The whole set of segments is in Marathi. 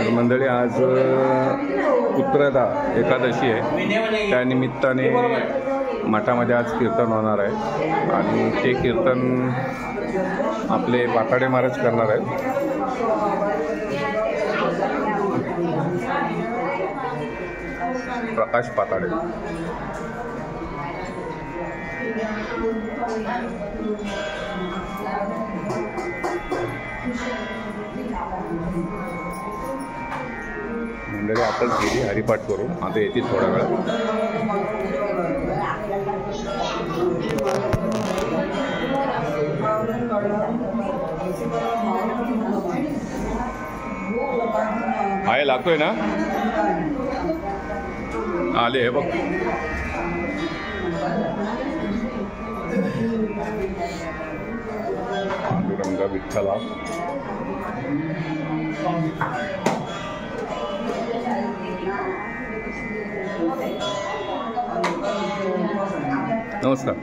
तर मंडळी आज पुत्रदा एकादशी आहे, त्यानिमित्ताने मठामध्ये आज कीर्तन होणार आहे आणि ते कीर्तन आपले पाताडे महाराज करणार आहेत। प्रकाश पाताडे। मंडळी आताच गेली हरिपाठ करून, आता येतील थोड्या वेळात। आहे लागतोय ना, आले हे बघ। पांडुरंगा विठ्ठला। नमस्कार।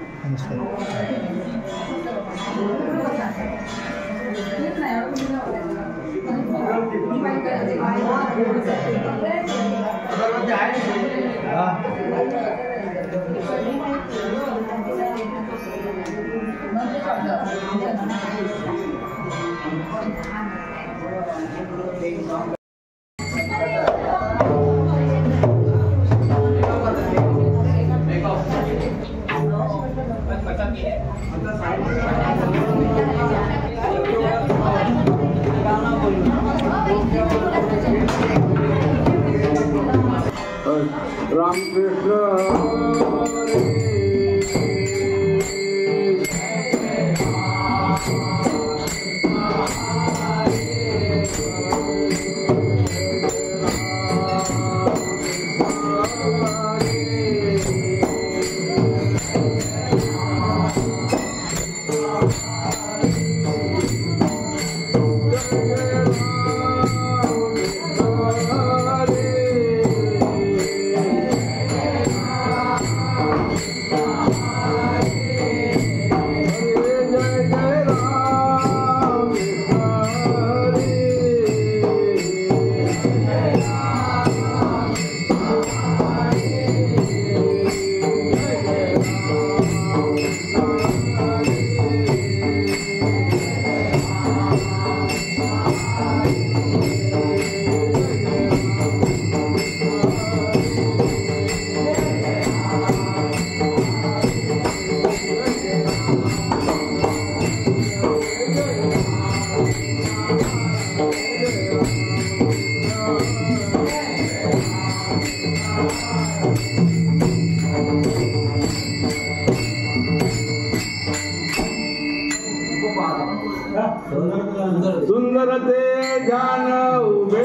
सुंदर ते जान उभे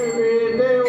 देव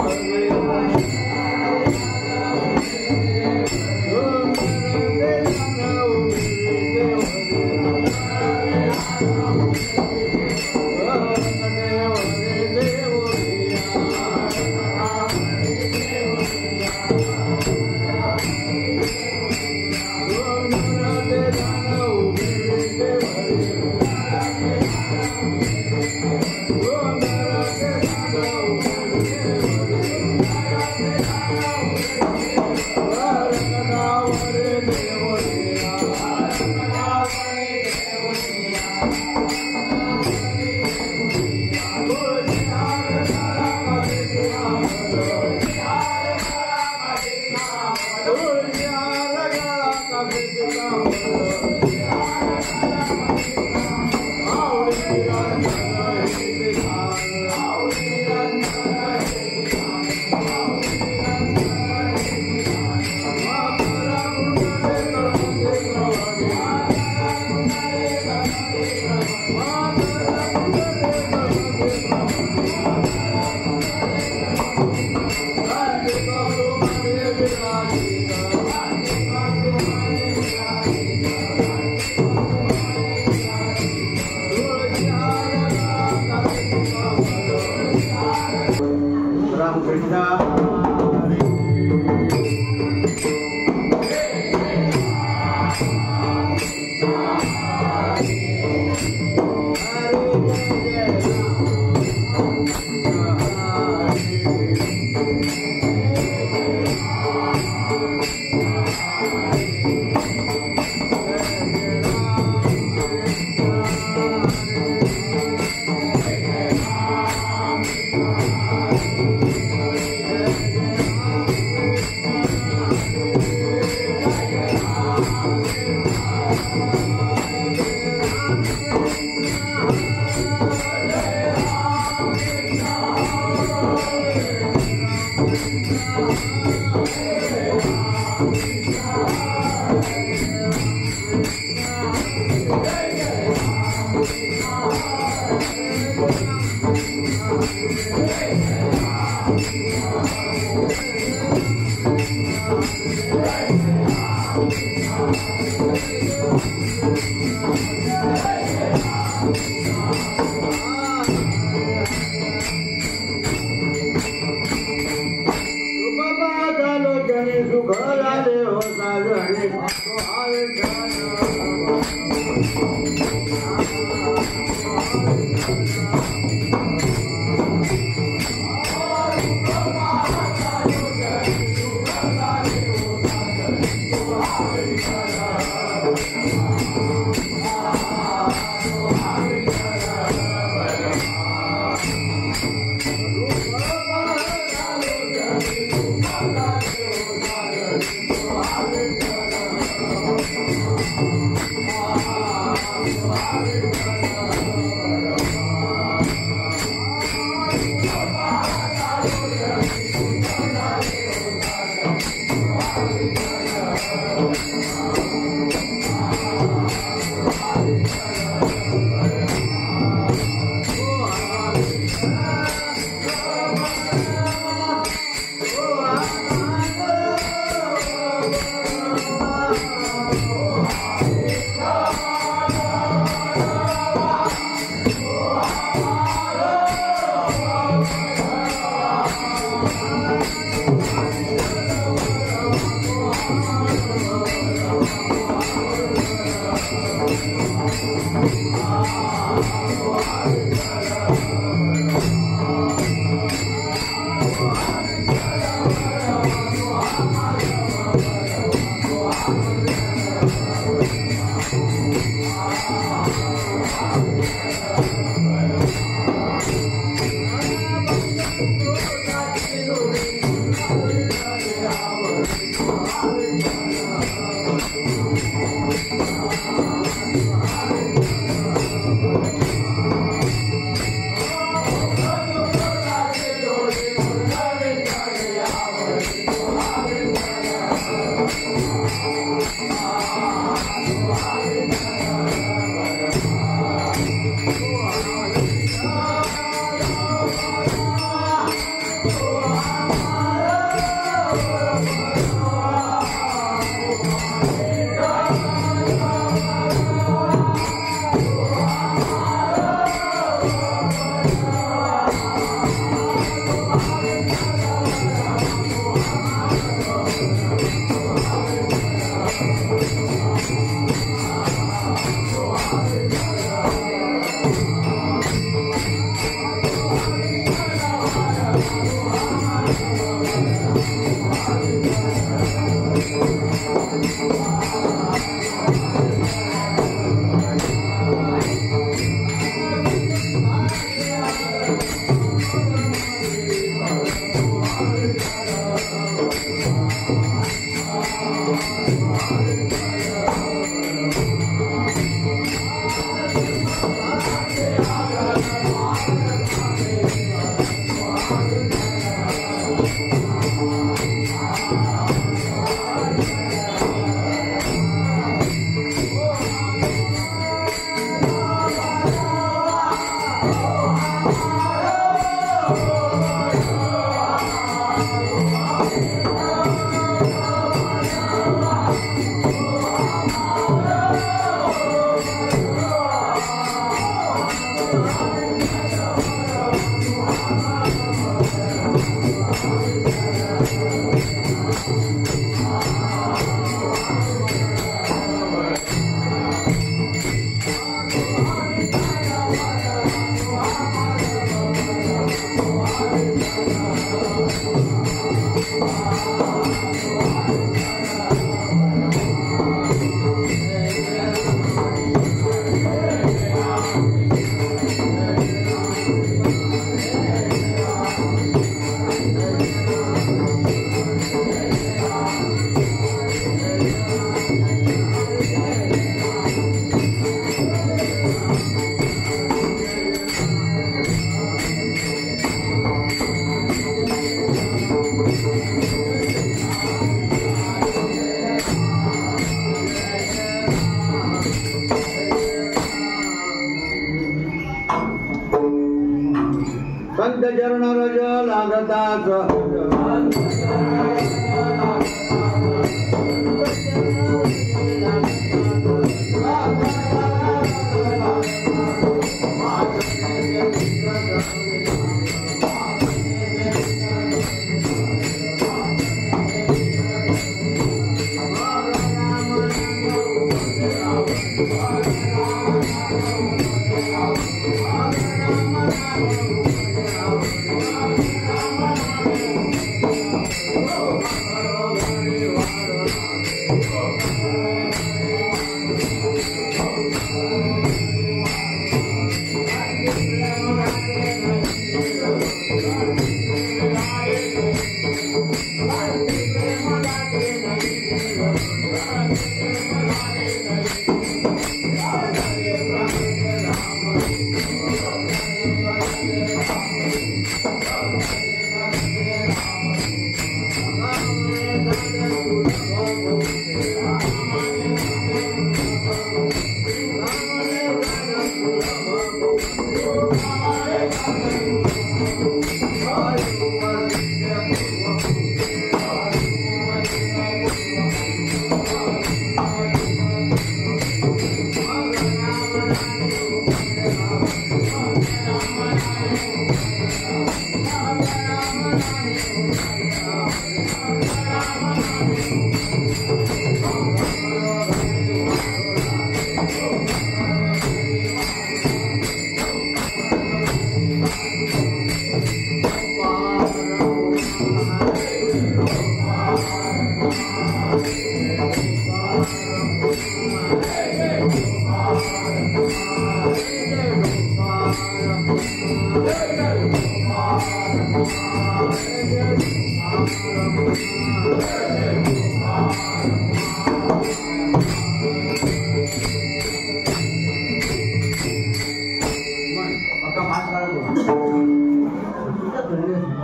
संत चरण रज लागताच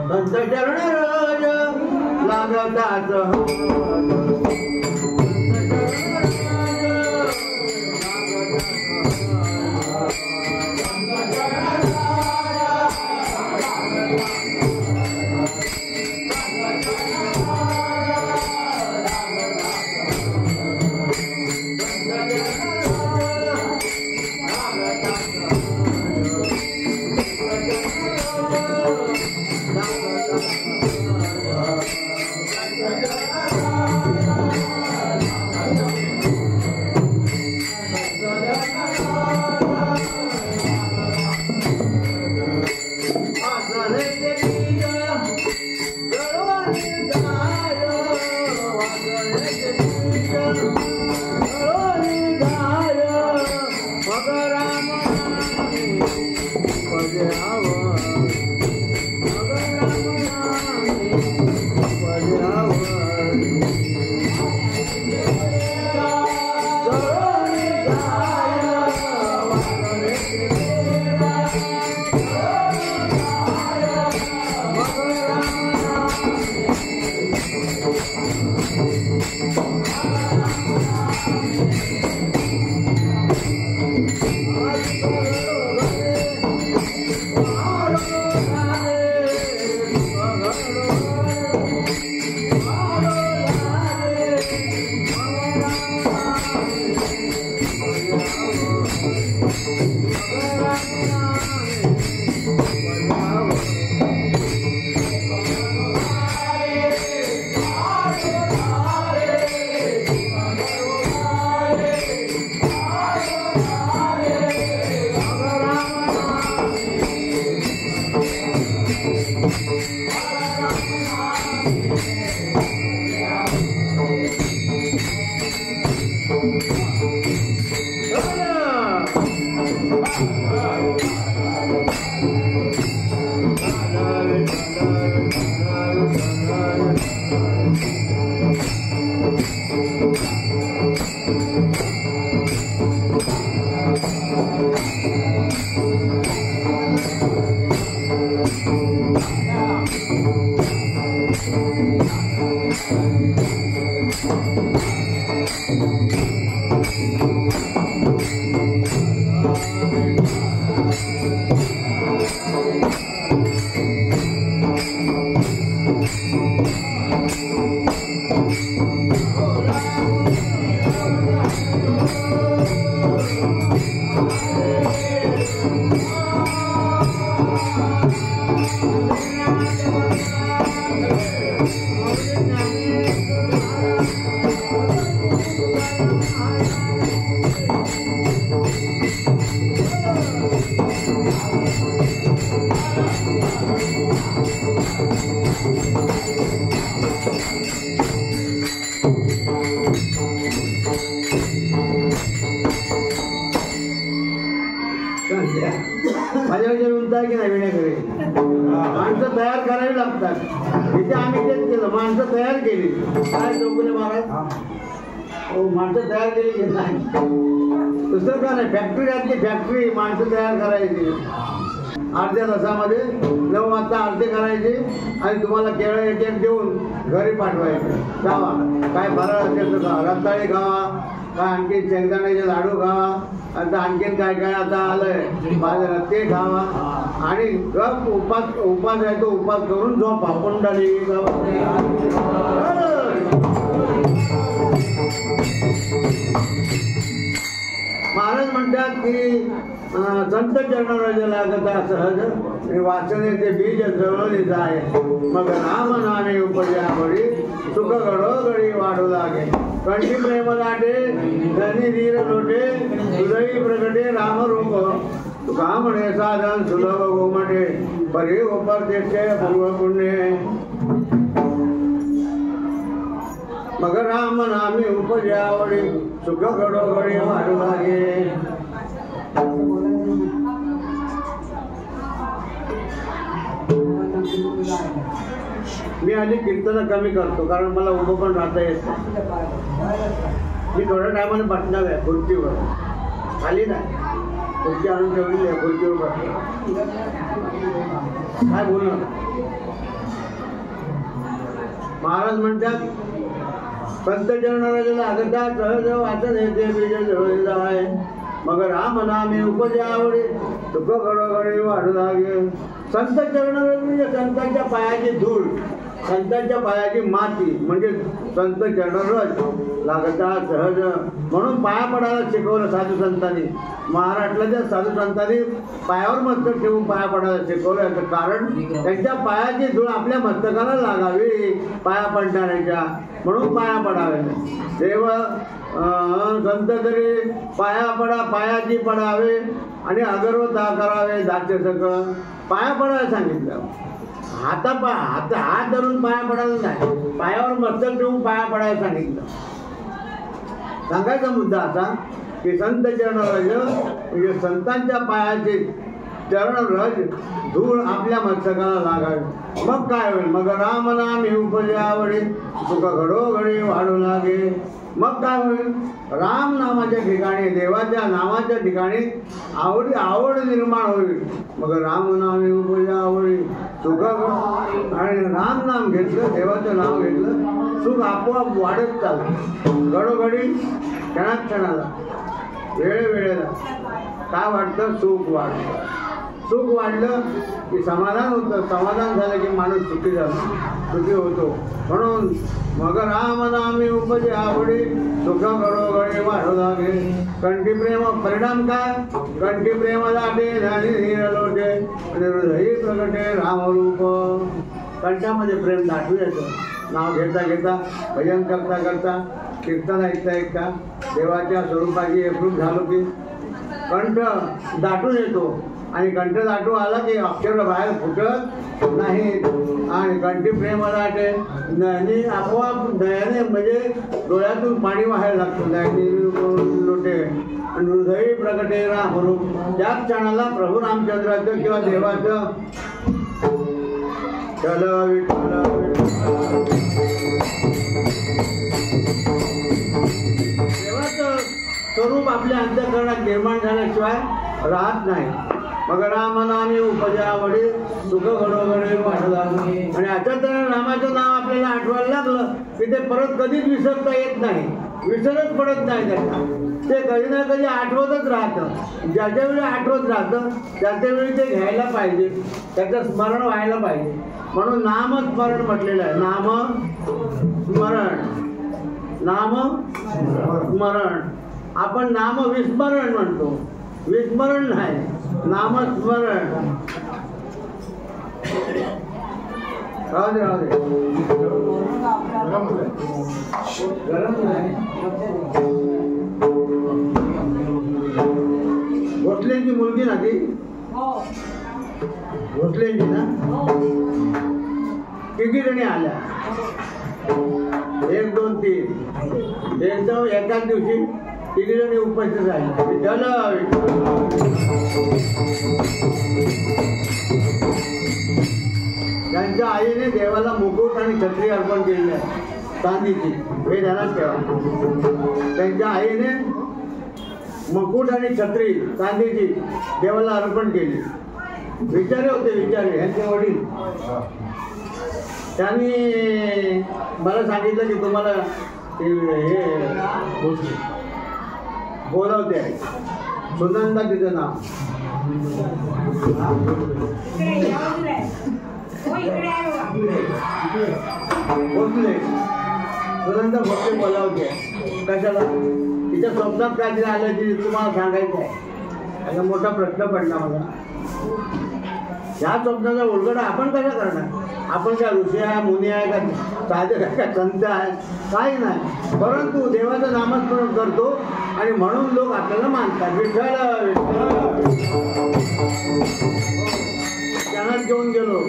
संत चरण रज लागताच माझ्याकडे उंचा आहे की नाही विण्याकडे माणसं तयार करावी लागतात. इथे आम्ही तेच केलं, माणसं तयार केली. काय चौगुले महाराज, हो माणसं तयार केली की नाही, दुसरं का नाही. फॅक्टरी असली, फॅक्टरी माणसं तयार करायची. अर्ध्या तासामध्ये 9 वाजता आरती करायची आणि तुम्हाला केळं एक देऊन घरी पाठवायचे. खावा, काय फराळ असेल तर खावा, रताळी खावा, काय आणखीन शेंगदाण्याचे लाडू खावा, आता आणखीन काय काय आता आलंय बाजारात ते खावा आणि गप उपास आहे तो उपास करून झोपा. पुंडली महाराज म्हणतात की संत चरणराज लागता सहज वाचनेचे बीज जळवले जाय, मग राम नामे उपजावळी सुख घडोघडी वाढू लागे. कंठी प्रेम लाटे धनी धीर लोटे हृदयी प्रगटे राम रूप, तुका म्हणे साधन सुलभ गोमटे परी उपदेशे पूर्व पुण्य. मग राम नामे उपजावळी सुख घडोघडी वाढू लागे. मी आधी कीर्तन कमी करतो कारण मला उभं पण राहता येत नाही. मी थोड्या टायमाने बसणार आहे खुर्चीवर, खाली नाही. खुर्ची आणून ठेवलेली आहे, खुर्चीवर बसणार. काय बोलणार. महाराज म्हणतात संत चरणराजाला लागता सहज वाचन येते बीज जळलेला आहे, मग राम नामे उपजावळी सुख घडोघडी वाढू लागे. संत चरणराज म्हणजे संतांच्या पायाची धूळ, संतांच्या पायाची माती म्हणजे संत चरणराज लागता सहज. म्हणून पाया पडायला शिकवलं साधू संतांनी. महाराष्ट्राच्या साधू संतांनी पायावर मस्तक ठेवून पाया पडायला शिकवलं. याचं कारण त्यांच्या पायाची धूळ आपल्या मस्तकाला लागावी पाया पडणाऱ्याच्या, म्हणून पाया पडावे. देव संत तरी पाया पडा, पायाची पडावे आणि अगरवता करावे दास्य सकळ. पाया पडायला सांगितलं. हात धरून पाया पडायला नाही, पायावर मस्तक ठेवून पाया पडायला सांगितलं. सांगायचा मुद्दा असा की संत चरणराज म्हणजे संतांच्या पायाचे चरणरज धूळ आपल्या मस्तकाला लागावी. मग काय होईल. मग राम नाम हे उपजावळी सुख घडोघडी वाढू लागे. मग काय होईल. राम नामाच्या ठिकाणी, देवाच्या नावाच्या ठिकाणी आवड निर्माण होईल. मग राम नाम हे उपजावळी सुख, आणि राम नाम घेतलं, देवाचं नाव घेतलं, सुख आपोआप वाढत चाललं. घडोघडी क्षणाक्षणाला वेळेला काय वाटतं. सुख वाढतं. सुख वाढलं की समाधान होतं. समाधान झालं की माणूस सुखी होतो. म्हणून मग राम नामे उपजावळी सुख घडोघडी वाढू लागे. कंठी प्रेम परिणाम काय. कंठी प्रेम लाटे झाली धीर लोटे आणि हृदयी प्रगटे रामरूप. कंठामध्ये प्रेम दाटू येतं. नाव घेता घेता, भजन करता करता, कीर्तन ऐकता देवाच्या स्वरूपाची एकरूप झालो की कंठ दाटून येतो. आणि कंठ दाटू आला की अक्षर बाहेर फुटत नाही. आणि कंठी प्रेम लाटे नयनी आपोआप, नयने म्हणजे डोळ्यातून पाणी व्हायला लागतं. नयनी लोटे आणि हृदयी प्रगटे रामरूप. त्याच क्षणाला प्रभू रामचंद्राचं किंवा देवाचं चल विठ्ठल देवाचं स्वरूप आपल्या अंतःकरणात निर्माण झाल्याशिवाय राहत नाही. मग राम नामे उपजावळी सुख घडोघडी वाढू लागली. आणि अशाच रामाचं नाव आपल्याला आठवायला लागलं की ते परत कधीच विसरता येत नाही, विसरच पडत नाही. त्यांना ते कधी ना कधी आठवतच राहतं. ज्याच्या वेळी आठवत राहतं त्याच्या वेळी ते घ्यायला पाहिजे, त्याचं स्मरण व्हायला पाहिजे. म्हणून नामस्मरण म्हटलेलं आहे. नामस्मरण, नामस्मरण. आपण नामविस्मरण म्हणतो, विस्मरण नाही, नामस्मरण. राहू दे राहू दे. गरम नाही. भोसलेंची मुलगी ना ती? भोसलेंची ना? किती जणी आल्या? 1 2 3 एकदम एकाच दिवशी तिघी जणी उपस्थित राहिले. त्यांच्या आईने देवाला मुकुट आणि छत्री अर्पण केली आहे चांदीची, हे ध्यानात ठेवा. त्यांच्या आईने मुकुट आणि छत्री चांदीची देवाला अर्पण केली. विचारे होते, विचारे यांचे वडील. त्यांनी मला सांगितलं की तुम्हाला हे बोलावते आहे. सुनंदा तिचं नाव. भोसले, सुनंदा भोसले बोलावते. कशाला? तिच्या स्वप्नात काहीतरी आलं की तुम्हाला सांगायचं आहे. असा मोठा प्रश्न पडला मला. ह्या स्वप्नाचा उलगडा आपण कसा करणार? आपण काय ऋषी आहे, मुनी आहे का, साधक आहे का, संत आहे? काही नाही. परंतु देवाचं नामस्मरण करतो आणि म्हणून लोक आपल्याला मानतात. विठ्ठल त्यांनाच घेऊन गेलो.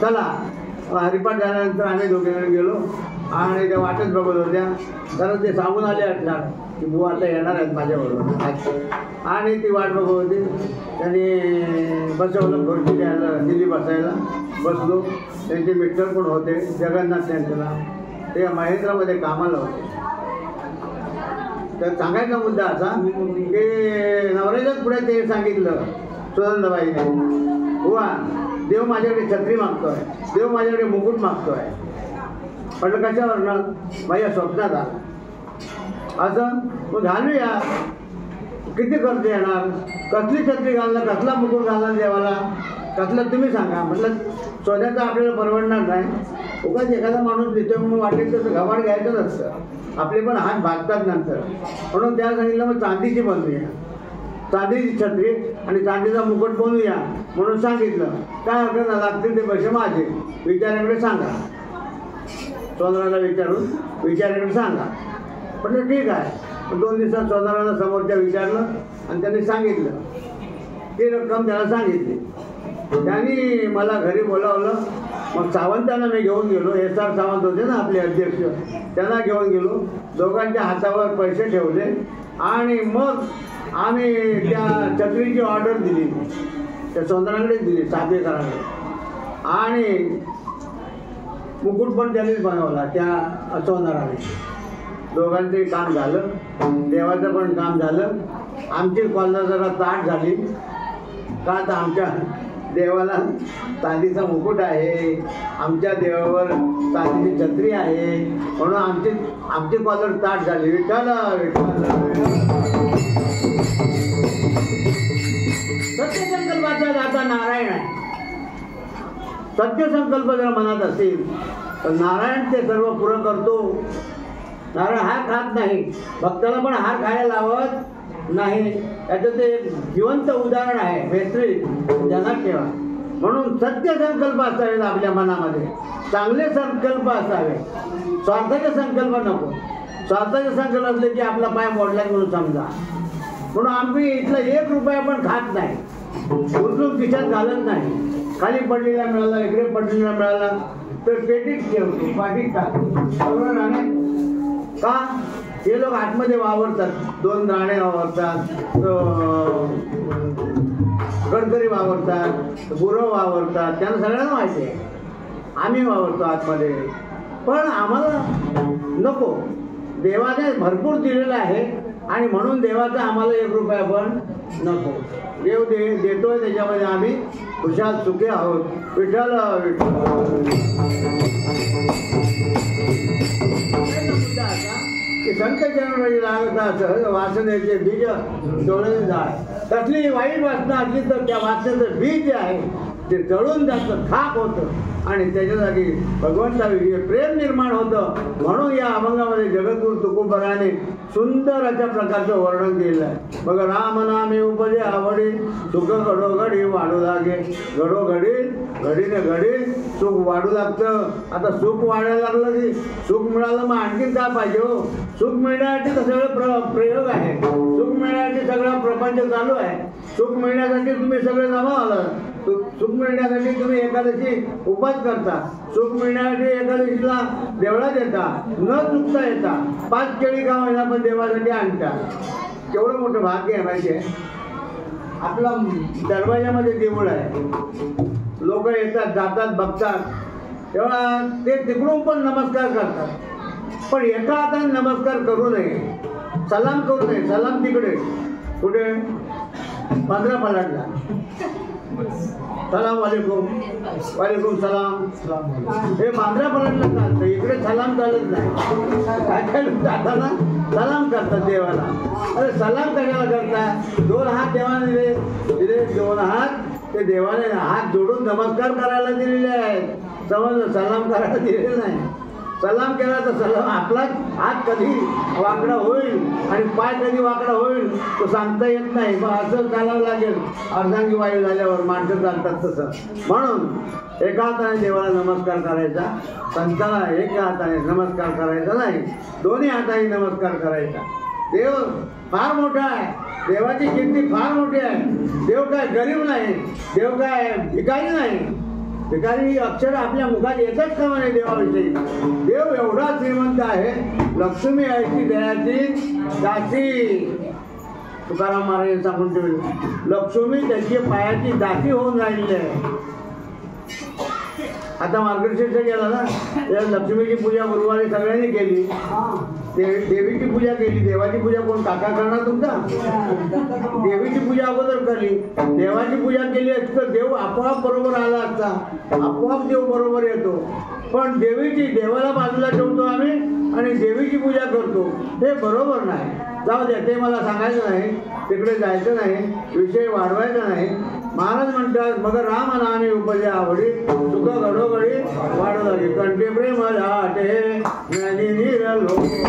चला, हरिपाठ झाल्यानंतर आम्ही दोघेजण गेलो आणि त्या वाटच बघत होत्या. तर ते सांगून आले असणार की बुवा आता येणार आहेत माझ्याबरोबर. आणि ती वाट बघत होती. त्यांनी बसवलं, खुर्ची द्यायला दिली बसायला. बसलो. त्यांचे मिस्टर पण होते, जगन्नाथ त्यांचं नाव. ते महेंद्रामध्ये कामाला होते. तर सांगायचा मुद्दा असा की नवऱ्याच्याच पुढे ते सांगितलं सुनंदाबाईने, बुवा देव माझ्याकडे छत्री मागतोय, देव माझ्याकडे मुकुट मागतोय. म्हटलं कशावरनं? माझ्या स्वप्नात आला. असं मग घालूया. किती खर्च येणार? कसली छत्री घालणार, कसला मुकुट घालणार देवाला, कसलं तुम्ही सांगा. म्हटलं सोन्याचं आपल्याला परवडणार नाही. उगाच एखादा माणूस देतोय म्हणून वाटेल तसं घाबाड घ्यायचं नसतं. आपले पण हात भागतात नंतर. म्हणून त्याला सांगितलं मग चांदीची बनवूया, चांदीची छत्री आणि चांदीचा मुकुट बनवूया म्हणून सांगितलं. काय हरकत नाही, लागतील ते पैसे माझे, विचाराकडे सांगा. सोनाराला विचारून विचाराकडे सांगा. म्हटलं ठीक आहे. 2 दिवसात सोनाराला समोरच्या विचारलं आणि त्यांनी सांगितलं. ती रक्कम त्याला सांगितली. त्यांनी मला घरी बोलावलं. मग सावंतांना मी घेऊन गेलो. SR सावंत होते ना आपले अध्यक्ष, त्यांना घेऊन गेलो. दोघांच्या हातावर पैसे ठेवले आणि मग आम्ही त्या छत्रीची ऑर्डर दिली. त्या सोनाराकडेच दिली, सातेकरांकडे. आणि मुकुट पण त्यांनीच बनवला त्या सोनाराने. दोघांचंही काम झालं, देवाचं पण काम झालं. आमची कॉलला जरा ताट झाली का तर आमच्या देवाला चांदीचा मुकुट आहे, आमच्या देवावर चांदीची छत्री आहे, म्हणून आमची कॉलर ताट झाली. विठ्ठल सत्यसंकल्पाचा दाता नारायण आहे. सत्यसंकल्प जर मनात असेल तर नारायण ते सर्व पुरं करतो. नारायण हार खात नाही, भक्ताला पण हार खायला लावत नाही. याचं ते जिवंत उदाहरण आहे. मैत्री ध्यानात ठेवा. म्हणून सत्य संकल्प असावेत आपल्या मनामध्ये, चांगले संकल्प असावे. स्वार्थाचे संकल्प नको. स्वार्थाचे संकल्प असले की आपला पाय मोडला म्हणून समजा. म्हणून आम्ही इथला 1 रुपया पण खात नाही, उचलून खिशात घालत नाही. खाली पडलेला मिळाला, इकडे पडलेला मिळाला तर पेटीत ठेवतो, पाठीत टाकतो. बरोबर आहे का? हे लोक आतमध्ये वावरतात. 2 राणे वावरतात, गडकरी वावरतात, गुरव वावरतात. त्यांना सगळ्यांना माहिती आहे. आम्ही वावरतो आतमध्ये. पण आम्हाला नको. देवाने भरपूर दिलेलं आहे आणि म्हणून देवाचा आम्हाला 1 रुपया पण नको. देव देतोय, त्याच्यामध्ये आम्ही खुशाल सुखी आहोत. विठ्ठल की संत चरणाची लागता सहज वासनेचे बीज जळून जाय. कसली वाईट वासना असली तर त्या वासनेचं बीज जे आहे ते जळून जातं, खाक होतं आणि त्याच्या जागी भगवंताविषयी प्रेम निर्माण होतं. म्हणून या अभंगामध्ये जगद्गुरु तुकोबराने सुंदर अशा प्रकारचं वर्णन केलेलं आहे. बघ, राम नामे उपजे आवडे, सुख घडोघडी वाढू लागे, घडोघडी घडीने घडी सुख वाढू लागतं. आता सुख वाढायला लागलं की सुख मिळालं मग आणखीन काय पाहिजे हो. सुख मिळण्यासाठी तर सगळे प्रयोग आहे. सुख मिळण्यासाठी सगळा प्रपंच चालू आहे. सुख मिळण्यासाठी तुम्ही सगळे जमा आलं. सुख मिळण्यासाठी तुम्ही एकादशी उपास करता. सुख मिळण्यासाठी एकादशीला देवळात येता, न चुकता येता, 5 केळी का होईना पण देवासाठी आणता. केवढं मोठं भाग्य आहे माहिती आहे. आपला दरवाजामध्ये देऊळ आहे. लोक येतात, जातात, बघतात, तेव्हा ते तिकडून पण नमस्कार करतात. पण एका हाताने नमस्कार करू नये, सलाम करू नये. सलाम तिकडे कुठे 15 फलाटला सलाम वालेकुम, वालेकुम सलाम. हे 15 फलाटला चालतं, इकडे सलाम चालत नाही. काय जाताना सलाम करतात देवाला. अरे सलाम कशाला करता. 2 हात देवाने दिले, 2 हात ते देवाने हात जोडून नमस्कार करायला दिलेले आहेत. समजलं, सलाम करायला दिलेलं नाही. सलाम केला तर सलाम आपलाच हात कधी वाकडा होईल आणि पाय कधी वाकडा होईल तो सांगता येत नाही. मग असं चालावं लागेल. अर्धांगी वायू झाल्यावर माणसं चालतात तसं. म्हणून एका हाताने देवाला नमस्कार करायचा, संताला एका हाताने नमस्कार करायचा नाही, दोन्ही हाताने नमस्कार करायचा. देव फार मोठा आहे. देवाची कीर्ती फार मोठी आहे. देव काय गरीब नाही, देव काय भिकारी नाही. भिकारी अक्षर आपल्या मुखात येतच का म्हणे देवाविषयी. देव एवढा श्रीमंत आहे. लक्ष्मी ऐशी दयाची दासी, तुकाराम महाराज सांगून ठेवले. लक्ष्मी त्याची पायाची दासी होऊन राहिली आहे. आता मार्गशीर्ष गेला ना, त्या लक्ष्मीची पूजा गुरुवारी सगळ्यांनी केली. देवीची पूजा केली. देवाची पूजा कोण काका करणार तुमचा. देवीची पूजा अगोदर केली. देवाची पूजा केली असती तर देव आपोआप बरोबर आला असता. आपोआप देव बरोबर येतो. पण देवाला बाजूला ठेवतो आम्ही आणि देवीची पूजा करतो, हे बरोबर नाही. जाऊ द्या, ते मला सांगायचं नाही, तिकडे जायचं नाही, विषय वाढवायचा नाही. महाराज म्हणतात मग राम नामे उपजे आवडी, सुख घडोघडी वाढ लागली. कंठी प्रेम लाटे नदी नीर लोटे.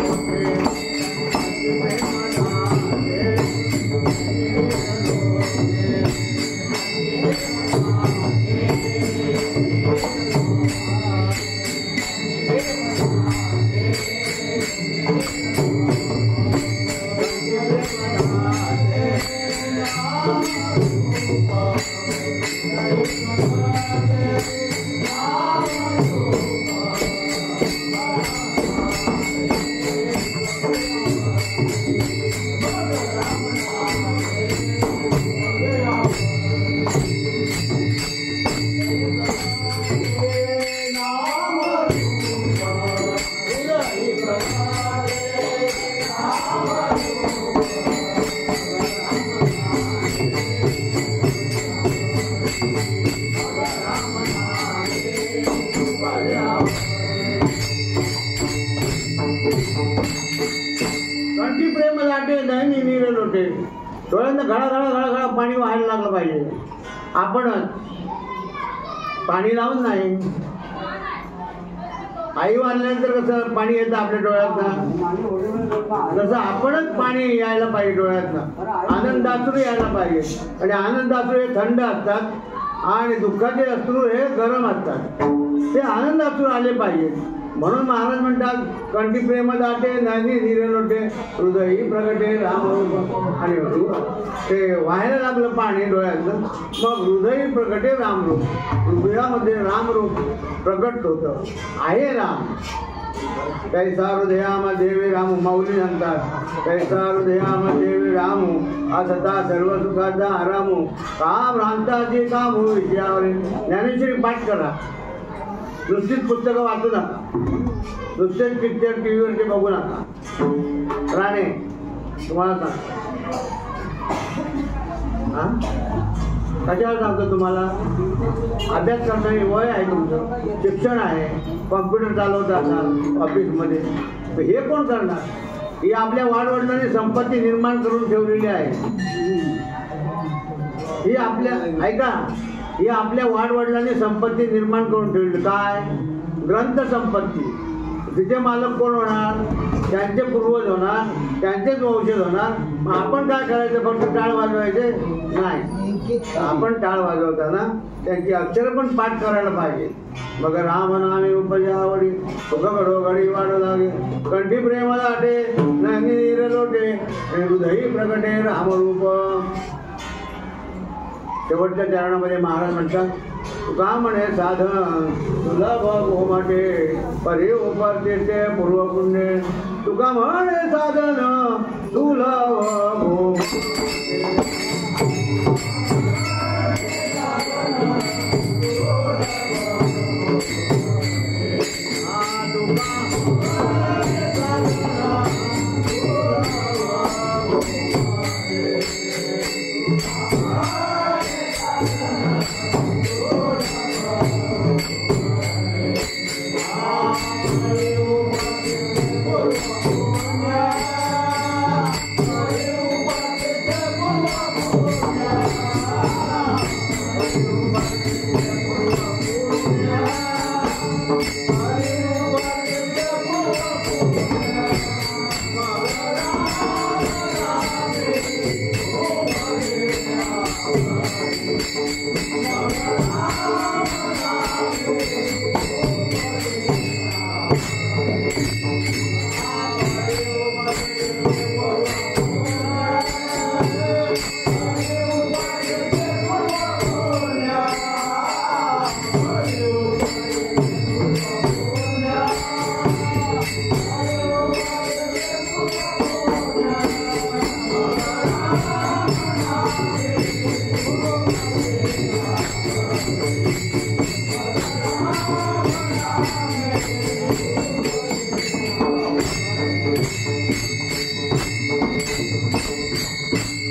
कंठी प्रेम लाटे नाही नीर लोटे. डोळ्यांना घळा घळा घळा घळा पाणी व्हायला लागलं पाहिजे. आपणच पाणी लावून नाही. आई वाढल्यानंतर कसं पाणी येतं आपल्या डोळ्यातनं, तसं आपणच पाणी यायला पाहिजे डोळ्यातनं. आनंदाश्रू यायला पाहिजे. आणि आनंदाश्रू हे थंड असतात आणि दुःखाचे अश्रू हे गरम असतात. ते आनंदाश्रू आले पाहिजे. म्हणून महाराज म्हणतात कंठी प्रेम दाटे नदी नीर लोटे, हृदयी प्रगटे रामरूप. आणि ते व्हायला लागलं पाणी डोळ्यातलं, मग हृदयी प्रगटे रामरूप. हृदयामध्ये रामरूप प्रगट होतं. आहे राम. कैसा हृदयाम देवी रामू. माऊली सांगतात कैसा हृदयाम देवी रामू, असता सर्व सुखाचा आरामू. का भ्रांताची काम विषयावर. ज्ञानेश्वरी पाठ करा. नुसतीच पुस्तकं वाचू नका, नुसतेच पिक्चर टीव्हीवरचे बघू नका. राणे तुम्हाला सांगतो, हां कशाला सांगतो तुम्हाला. अभ्यास करणारी वय आहे तुमचं, शिक्षण आहे, कॉम्प्युटर चालवता असाल ऑफिसमध्ये, हे कोण करणार. ही आपल्या वाडवडिलांनी संपत्ती निर्माण करून ठेवलेली आहे. ही आपल्या ऐका, ही आपल्या वाडवडिलांनी संपत्ती निर्माण करून ठेवली. काय ग्रंथ संपत्ती. तिचे मालक कोण होणार. त्यांचे पूर्वज होणार, त्यांचेच वंशज होणार. मग आपण काय करायचं, फक्त टाळ वाजवायचे नाही. आपण टाळ वाजवताना त्यांची अक्षर पण पाठ करायला पाहिजे. मग राम नामे उपजावडी सुख घडोघडी वाढ लागे कंठी प्रेम लाटे नयनी नीर लोटे हृदयी प्रगटे रामरूप. शेवटच्या चरणामध्ये महाराज म्हणतात तुका म्हणे साधन तुला गोमाटे परी उपारते पूर्व पुण्य. तुका म्हणे साधन तुला गो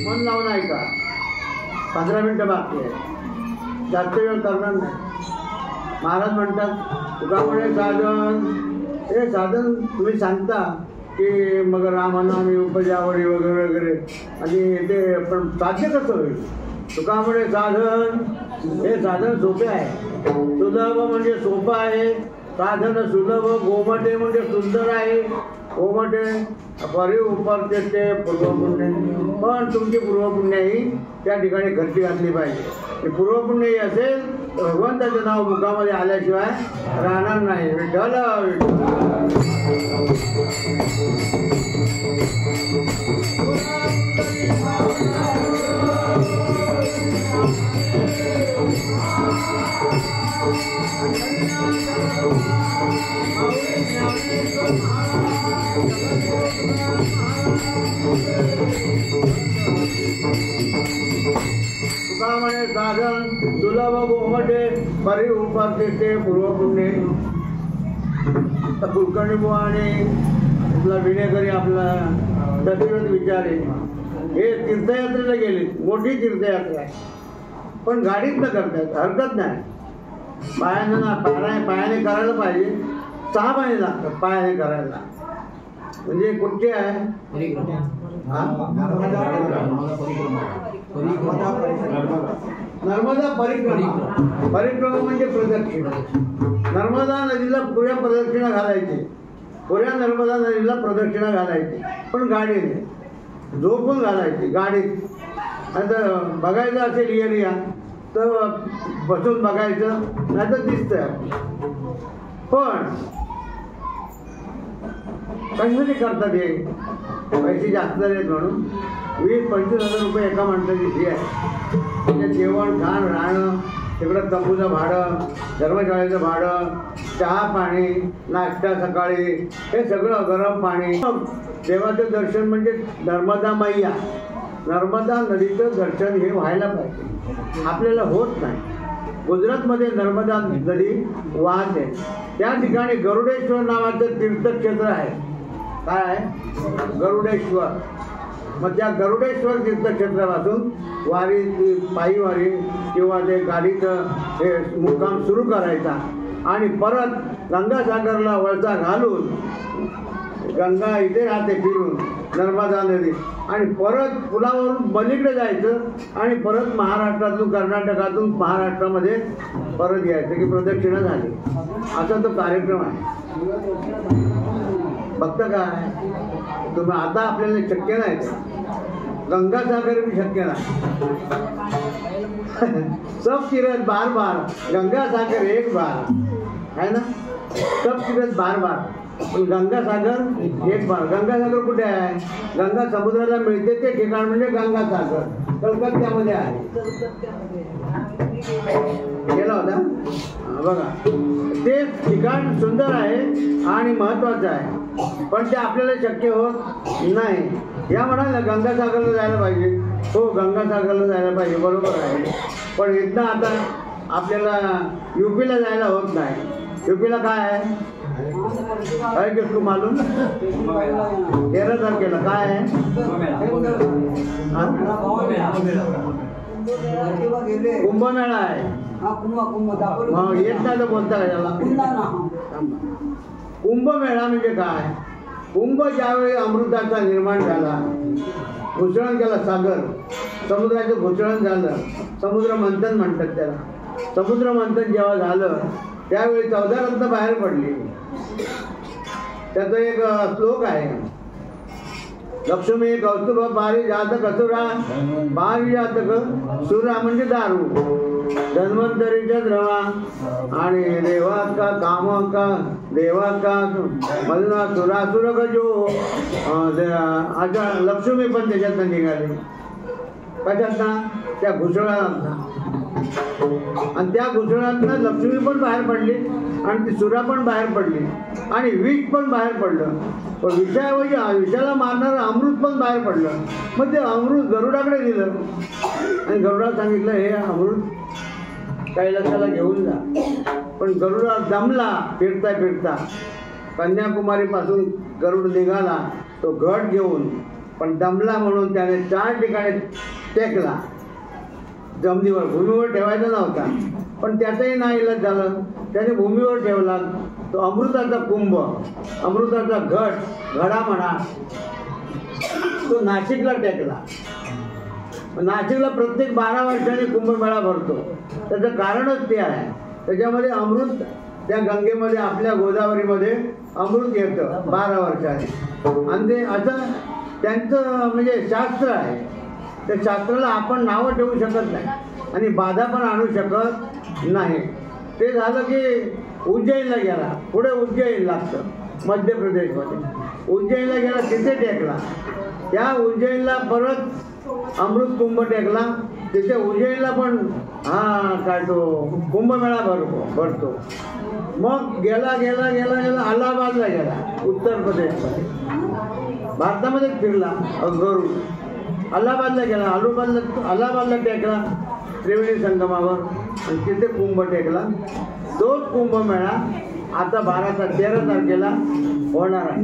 मन लावून ऐका. 15 मिनिटं बाकी आहे, जास्त वेळ करणार नाही. महाराज म्हणतात तुका म्हणे साधन हे साधन तुम्ही सांगता की मग रामनामी उपजावडी वगैरे वगैरे आणि ते पण साध्य कसं होईल. तुका म्हणे साधन हे साधन सोपे आहे. सुलभ म्हणजे सोपं आहे. साधन सुलभ. गोमटे म्हणजे सुंदर आहे. गोमटे परी उपरते ते पूर्वपुण्य. पण तुमची पूर्वपुण्य ही त्या ठिकाणी घरची घातली पाहिजे. पूर्वपुण्य ही असेल तर भगवंताचं नाव मुखामध्ये आल्याशिवाय राहणार नाही. विठ्ठल तुका म्हणे साधन सुलभ गोमटे परी उपारते ते पूर्वपुण्य. कुलकर्णी बुवा आणि आपला विनेकरी आपला दशरथ विचारे हे तीर्थयात्रेला गेले. मोठी तीर्थयात्रा आहे पण गाडीतनं करतात, हरकत नाही. पायाने करायला पाहिजे. 6 महिने लागतात पायाने करायला. म्हणजे कुठचे आहे नर्मदा परिक्रमा. परिक्रमा म्हणजे प्रदक्षिणा. नर्मदा नदीला पुऱ्या प्रदक्षिणा घालायची. पुऱ्या नर्मदा नदीला प्रदक्षिणा घालायची पण गाडीने झोपून घालायची गाडीत. आता बघायचं असेल एरिया तर बसून बघायचं नाही तर दिसतंय. पण कशासाठी करतात हे. पैसे जास्त आहेत म्हणून 20-25 हजार रुपये एका माणसाची फी आहे. म्हणजे जेवण खाण राहणं तिकडं तंबूचं भाडं, धर्मशाळेचं भाडं, चहा पाणी, नाश्ता सकाळी, हे सगळं गरम पाणी. देवाचं दर्शन म्हणजे नर्मदा मैया, नर्मदा नदीचं दर्शन हे व्हायला पाहिजे. आपल्याला होत नाही. गुजरातमध्ये नर्मदा नदी वाहते. त्या ठिकाणी गरुडेश्वर नावाचं तीर्थक्षेत्र आहे. काय आहे गरुडेश्वर. मग त्या गरुडेश्वर तीर्थक्षेत्रापासून वारी, पायी वारी किंवा ते गाडीचं हे मुक्काम सुरू करायचा आणि परत गंगासागरला वळसा घालून, गंगा इथे राहते फिरून नर्मदा नदी, आणि परत पुलावरून पलीकडे जायचं आणि परत महाराष्ट्रातून कर्नाटकातून महाराष्ट्रामध्ये परत यायचं की प्रदक्षिणा झाली. असा तो कार्यक्रम आहे. फक्त काय तुम्ही आता आपल्याला शक्य नाही. गंगासागर बी शक्य नाही. सब तीरथ बार बार, गंगा सागर एक बार है ना. सब तीरथ बार बार, पण गंगा सागर एक बार. गंगा सागर कुठे आहे? गंगा समुद्राला मिळते ते ठिकाण म्हणजे गंगा सागर कलकत्त्यामध्ये आहे. गेला होता बघा. ते ठिकाण सुंदर आहे आणि महत्वाचं आहे, पण ते आपल्याला शक्य होत नाही. या म्हणाला गंगासागरला जायला पाहिजे. हो, गंगासागरला जायला पाहिजे, बरोबर आहे. पण इथनं आता आपल्याला युपीला जायला होत नाही. युपीला काय आहे तू मालूम? 13 तारखेला काय आहे? कुंभमेळा आहे. येत नाही तर बोलता का त्याला? कुंभमेळा म्हणजे काय? कुंभ ज्यावेळी अमृताचा निर्माण झाला, घुसळण केला सागर, समुद्राचं घुसळण झालं, समुद्र मंथन म्हणतात त्याला. समुद्र मंथन जेव्हा झालं त्यावेळी 14 रत्न बाहेर पडली. त्याचा एक श्लोक आहे, लक्ष्मी कौस्तुभ पारिजात कसुरा, पारिजातक सुरा म्हणजे दारू, धन्वंतरीच्या द्रवा आणि देवाका कामका देवाका मलना सुरासुर गजो. आता लक्ष्मी पण त्याच्यातनं निघाली. कशातनं? त्या घुसळातनं. आणि त्या घुसळातनं लक्ष्मी पण बाहेर पडली आणि ती सुरा पण बाहेर पडली आणि विष पण बाहेर पडलं. पण विषाला मारणारं अमृत पण बाहेर पडलं. मग ते अमृत गरुडाकडे दिलं आणि गरुडाला सांगितलं, हे अमृत कैलासाला घेऊन जा. पण गरुडा दमला फिरता फिरता. कन्याकुमारी पासून गरुड निघाला तो घट घेऊन, पण दमला म्हणून त्याने 4 ठिकाणी टेकला. जमिनीवर, भूमीवर ठेवायचा नव्हता, पण त्याचाही नाईलाज झालं. त्याने भूमीवर ठेवला. तो अमृताचा कुंभ, अमृताचा घडा म्हणा, तो नाशिकला टेकला. नाशिकला प्रत्येक 12 वर्षांनी कुंभमेळा भरतो. त्याचं कारणच ते आहे. त्याच्यामध्ये अमृत, त्या गंगेमध्ये आपल्या गोदावरीमध्ये अमृत येतं 12 वर्षांनी. आणि ते असं त्यांचं म्हणजे शास्त्र आहे. त्या शास्त्राला आपण नावं ठेवू शकत नाही आणि बाधा पण आणू शकत नाही. ते झालं की उज्जैनला गेला. पुढे उज्जैन लागतं मध्य प्रदेशमध्ये. उज्जैनला गेला, तिथे टेकला. त्या उज्जैनला परत अमृत कुंभ टेकला. तिथे उज्जैनला पण काय तो कुंभमेळा भरतो. मग गेला गेला गेला गेला अलाहाबादला गेला, उत्तर प्रदेशमध्ये. भारतामध्येच फिरला गरुड. अलाहाबादला गेला, अलाहाबादला टेकला त्रिवेणी संगमावर आणि तिथे कुंभ टेकला. तोच कुंभमेळा आता 13 तारखेला होणार आहे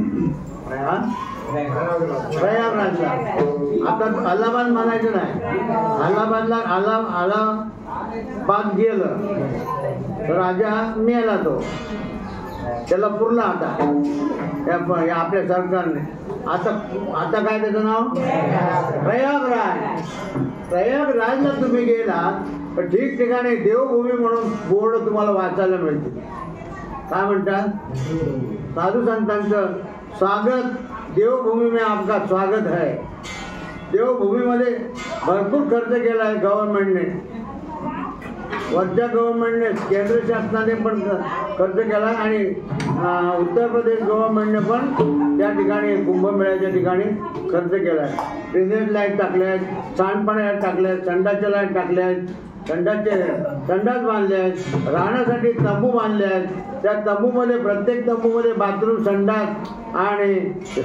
प्रयागराजला. आता अलाहाबाद म्हणायचं नाही, अलाहाबादला अलाहाबाद गेलं राजा मेला, तो त्याला पुरला. आता आपल्या सरकारने आता काय त्याचं नाव? प्रयागराज. प्रयागराजला तुम्ही गेलात तर ठिकठिकाणी देवभूमी म्हणून बोर्ड तुम्हाला वाचायला मिळतील. काय म्हणतात? साधू संतांचं स्वागत, देवभूमी में आपका स्वागत है. देवभूमीमध्ये भरपूर खर्च केला आहे गव्हर्नमेंटने. वरच्या गव्हर्नमेंटने, केंद्र शासनाने पण खर्च केला आणि उत्तर प्रदेश गव्हर्नमेंटने पण त्या ठिकाणी कुंभमेळ्याच्या ठिकाणी खर्च केला आहे. ड्रेनेज लाईट टाकल्या आहेत, सांडपाण्या टाकल्या आहेत, संडासच्या लाईट टाकल्या आहेत, संडास बांधले आहेत, राहण्यासाठी तंबू बांधले आहेत. त्या तंबूमध्ये, प्रत्येक तंबूमध्ये बाथरूम, संडास आणि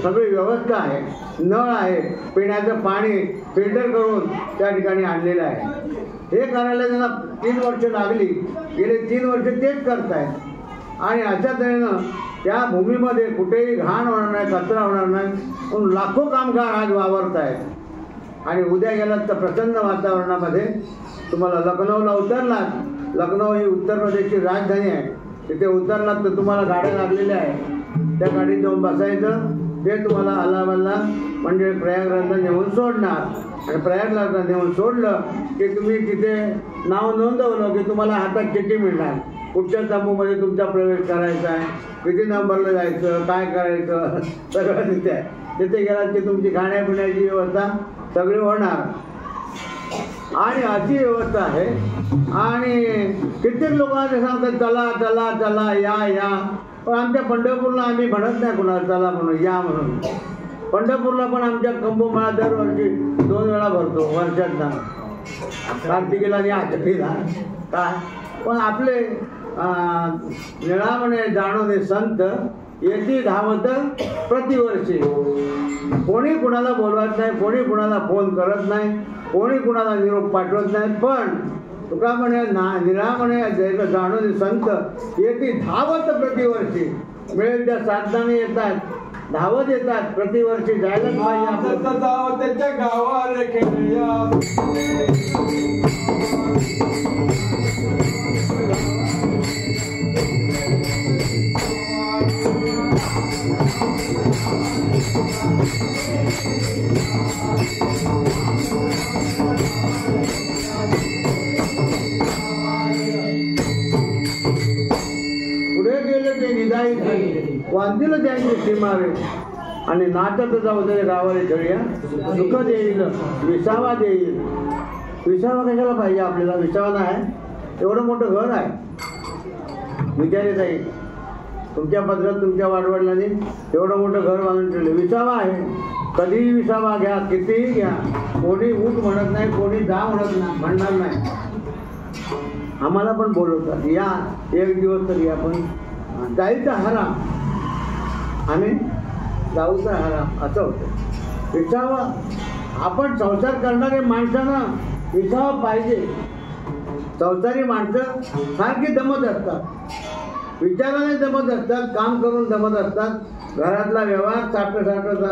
सगळी व्यवस्था आहे. नळ आहे, पिण्याचं पाणी फिल्टर करून त्या ठिकाणी आणलेलं आहे. हे करायला त्यांना 3 वर्ष लागली. गेले 3 वर्ष तेच करतायत. आणि अशा तऱ्हेनं त्या भूमीमध्ये कुठेही घाण होणार नाही, कचरा होणार नाही म्हणून लाखो कामगार आज वावरत आहेत. आणि उद्या गेलात तर प्रसन्न वातावरणामध्ये तुम्हाला लखनौला उतरलात. लखनौ ही उत्तर प्रदेशची राजधानी आहे. तिथे उतरलात तर तुम्हाला गाड्या लागलेल्या आहेत. त्या गाडीत जाऊन बसायचं. ते तुम्हाला अलाहाबादला म्हणजे प्रयागराजला नेऊन सोडणार. आणि प्रयागराजला नेऊन सोडलं की तुम्ही तिथे नाव नोंदवलं की तुम्हाला हातात चिठ्ठी मिळणार. कुठच्या तंबूमध्ये तुमचा प्रवेश करायचा आहे, किती नंबरला जायचं, काय करायचं, सगळं तिथे आहे. तिथे गेलात की तुमची खाण्यापिण्याची व्यवस्था सगळी होणार. आणि अशी व्यवस्था आहे. आणि कित्येक लोकांना सांगतात चला चला चला या, पण आमच्या पंढरपूरला आम्ही म्हणत नाही कुणाला चला म्हणून या म्हणून. पंढरपूरला पण आमच्या कुंभमेळा दरवर्षी 2 वेळा भरतो वर्षातनं, कार्तिकीला आणि आषाढीला. काय पण आपले निळामणे जाणून संत येते धावत प्रतिवर्षी. कोणी कुणाला बोलवत नाही, कोणी कुणाला फोन करत नाही, कोणी कुणाला निरोप पाठवत नाही. पण तुका म्हणे निळामणे जाणून संत येते धावत प्रतिवर्षी. मिळेल त्या साधनाने येतात, धावत येतात, प्रतिवर्षी जायलाच पाहिजे. त्याच्या गावाला पुढे गेले ते निदाई वांदिलं त्यांची सीमारे. आणि नाचत जाऊ दे गावाला खेळूया, सुख देईल विसावा देईल. विसावा कशाला पाहिजे आपल्याला? विसावा नाही, एवढं मोठं घर आहे. विचारे जाईल तुमच्या पत्रात तुमच्या वाडवडिलांनी एवढं मोठं घर बांधून ठेवलं. विसावा आहे, कधीही विसावा घ्या, कितीही घ्या. कोणी उठ म्हणत नाही, कोणी जा म्हणणार नाही. आम्हाला पण बोलवतात या, एक दिवस तरी आपण जायचा हराम, आम्ही जाऊचा हराम असं होतं. विसावा आपण संसार करणारे माणसांना विसावा पाहिजे. संसारी माणसं सारखी दमत असतात, विचाराने दमत असतात, काम करून दमत असतात, घरातला व्यवहार सारखं दमत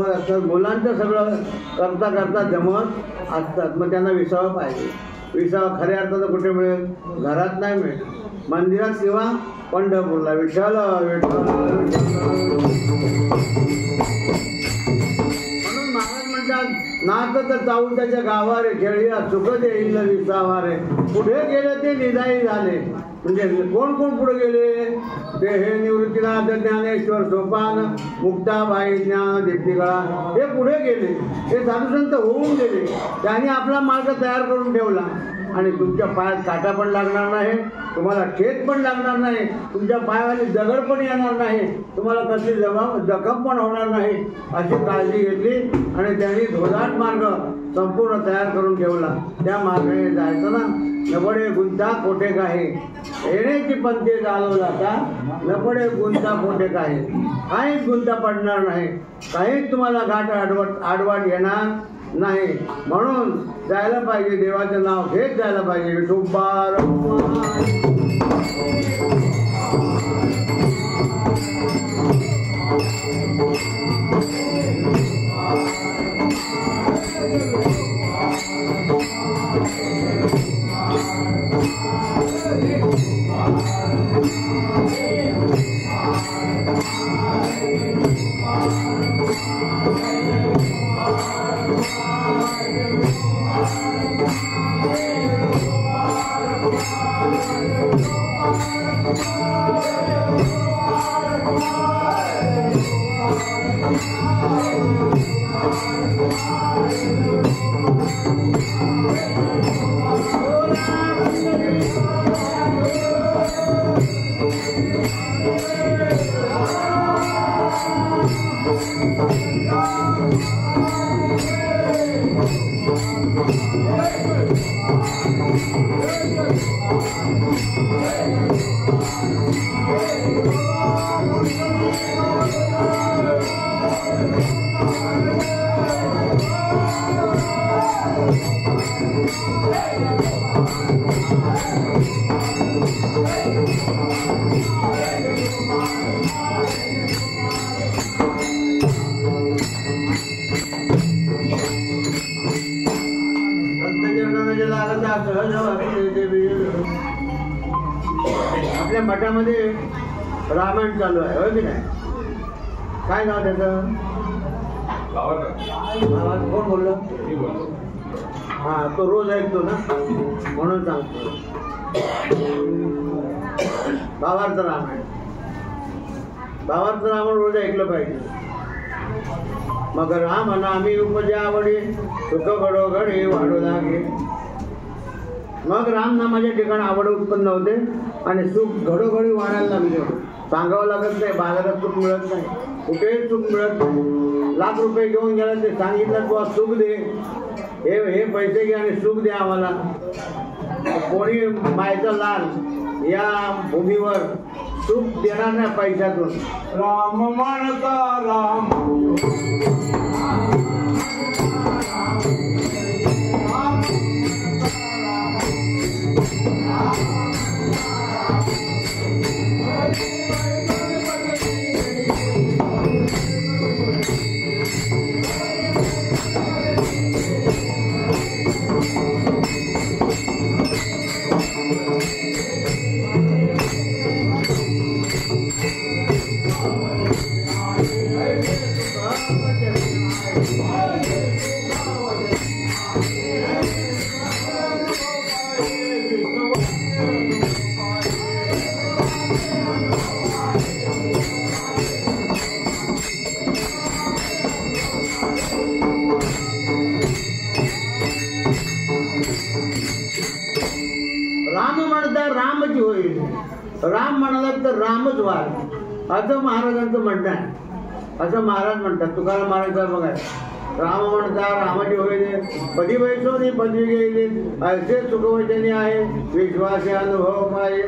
असतात, मुलांचं सगळं करता करता दमत असतात. मग त्यांना विसावा पाहिजे. विसावा खऱ्या अर्थानं कुठे मिळेल? घरात नाही मिळेल, मंदिरात किंवा पंढरपूरला. विठ्ठल विठ्ठल. म्हणून महाराज म्हणतात नाचत जाऊ त्याच्या गावारे खेळूया, सुख देईल विसावारे. पुढे गेले ते निदाई झाले. म्हणजे कोण कोण पुढे गेले ते हे निवृत्तीनाथ ज्ञानेश्वर सोपान, मुक्ताबाई ज्ञान दीप्तिकळा हे पुढे गेले. हे साधुसंत होऊन गेले. त्यांनी आपला मार्ग तयार करून ठेवला. आणि तुमच्या पायात काटा पण लागणार नाही, तुम्हाला ठेच पण लागणार नाही, तुमच्या पायावाली दगड पण येणार नाही, तुम्हाला कसली जखम पण होणार नाही, अशी काळजी घेतली. आणि त्यांनी धोधाट मार्ग संपूर्ण तयार करून ठेवला. त्या मार्गाने जायचं ना. नपडे गुंता कोठे काही येण्याची पंथे चालव जाता, नपडे गुंता कोठे काही. काहीच गुंता पडणार नाही, काहीच तुम्हाला घाट आडवाट येणार नाही. म्हणून जायला पाहिजे, देवाचं नाव घेत जायला पाहिजे. विठोबा आपल्या मठामध्ये रामायण चालू आहे, हो की नाही? काय नाव त्याचं? कोण बोललं? हा, तो रोज ऐकतो ना, म्हणून सांगतो. भावार्थ रामायण रोज ऐकलं पाहिजे. मग राम नामी उपजावडे सुख घडोघडी वाढू लागे. मग रामनामाच्या ठिकाणी आवड उत्पन्न होते आणि सुख घडोघडी वाढायला लागले. सांगावं लागत नाही, बाजारात सुख मिळत नाही, कुठेही सुख मिळत नाही. लाख रुपये घेऊन गेला ते सांगितलं तू सुख दे, हे पैसे घे आणि सुख दे आम्हाला. कोणी मायचा लाल या भूमीवर सुख देणार नाही पैशातून. राम म्हणता राम रामची होईल. राम म्हणाला तर रामच व्हाल असं महाराजांचं म्हणणं आहे. असं महाराज म्हणतात. तुकाराम महाराज बघा, राम म्हणता रामाची होईल पदी वैसोनी पदवी गेली असे सुखवचनी आहे विश्वासे अनुभव पाहिजे.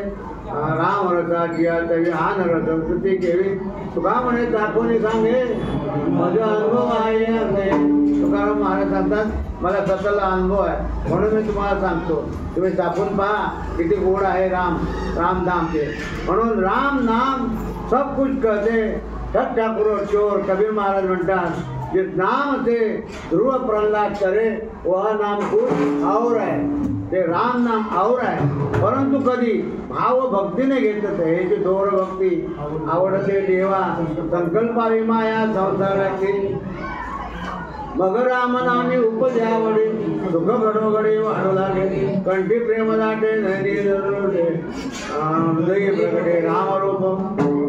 राम रसाची तवी आन रस स्तुती केली. तुका म्हणे दाखवून सांगे माझा अनुभव आहे. तुकाराम महाराज सांगतात मला स्वतःला अनुभव आहे म्हणून मी तुम्हाला सांगतो. तुम्ही दाखवून पहा किती गोड आहे रामधाम ते. म्हणून राम नाम सब कुछ कहते सब ठाकुर चोर. कबीर महाराज म्हणतात जिस नाम से ध्रुव प्रल्हाद करे वह नाम कुछ और है. ते राम नाम और आहे परंतु कधी भाव भक्तीने घेतलं. हे जे दोर भक्ती आवडते देवा संकल्पावी माया संसाराची. मग राम नामी उपजावडे सुख घडोघडी वाढू लागे. कंठी प्रेम लाटे नदी दरोडे हृदय प्रगटे राम रूप.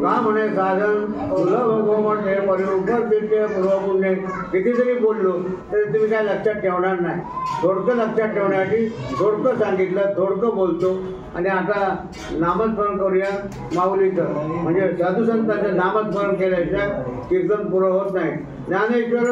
का म्हणे साधन सुलभ गोमटे परिरूपर दिसते पूर्वपुण्य. कितीतरी बोललो तरी तुम्ही काय लक्षात ठेवणार नाही. थोडकं लक्षात ठेवण्यासाठी थोडकं सांगितलं, थोडकं बोलतो. आणि आता नामस्मरण करूया माऊलीचं. म्हणजे साधू संतांचं नामस्मरण केल्याशिवाय कीर्तन पुरं होत नाही. ज्ञानेश्वर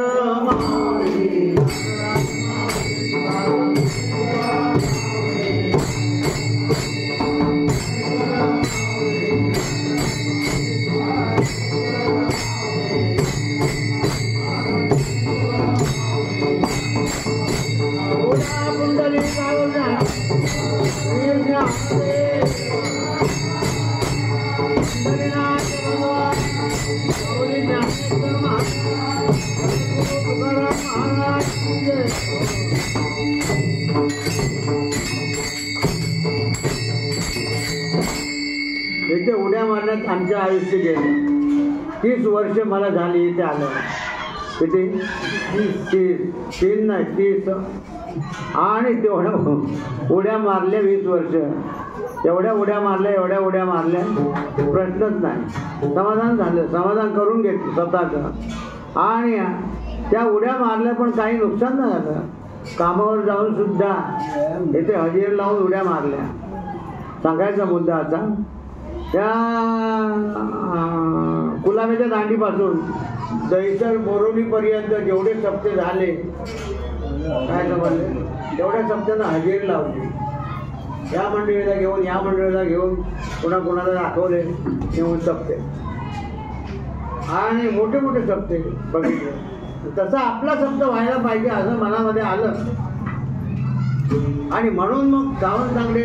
इथे उड्या मारण्यात आमचं आयुष्य गेलं. 30 वर्ष मला झाली इथे आलं. किती 30 आणि तेवढ्या उड्या मारल्या 20 वर्ष. एवढ्या उड्या मारल्या प्रश्नच नाही. समाधान झालं, समाधान करून घेतलं स्वतःचं. आणि त्या उड्या मारल्या पण काही नुकसान नाही झालं. कामावर जाऊन सुद्धा इथे हजेर लावून उड्या मारल्या. सांगायचा मुद्दा आता त्या कुलाब्याच्या दांडीपासून दहिसर बोरोलीपर्यंत जेवढे सप्ते झाले काय समजले तेवढ्या सप्त्यांना हजेरी लावली. या मंडळीला घेऊन या मंडळीला घेऊन कोणाला दाखवले घेऊन सप्ते आणि मोठे मोठे सप्ते बघितले. तसं आपला सप्त व्हायला पाहिजे असं मनामध्ये आलं. आणि म्हणून मग सावंत तांगडे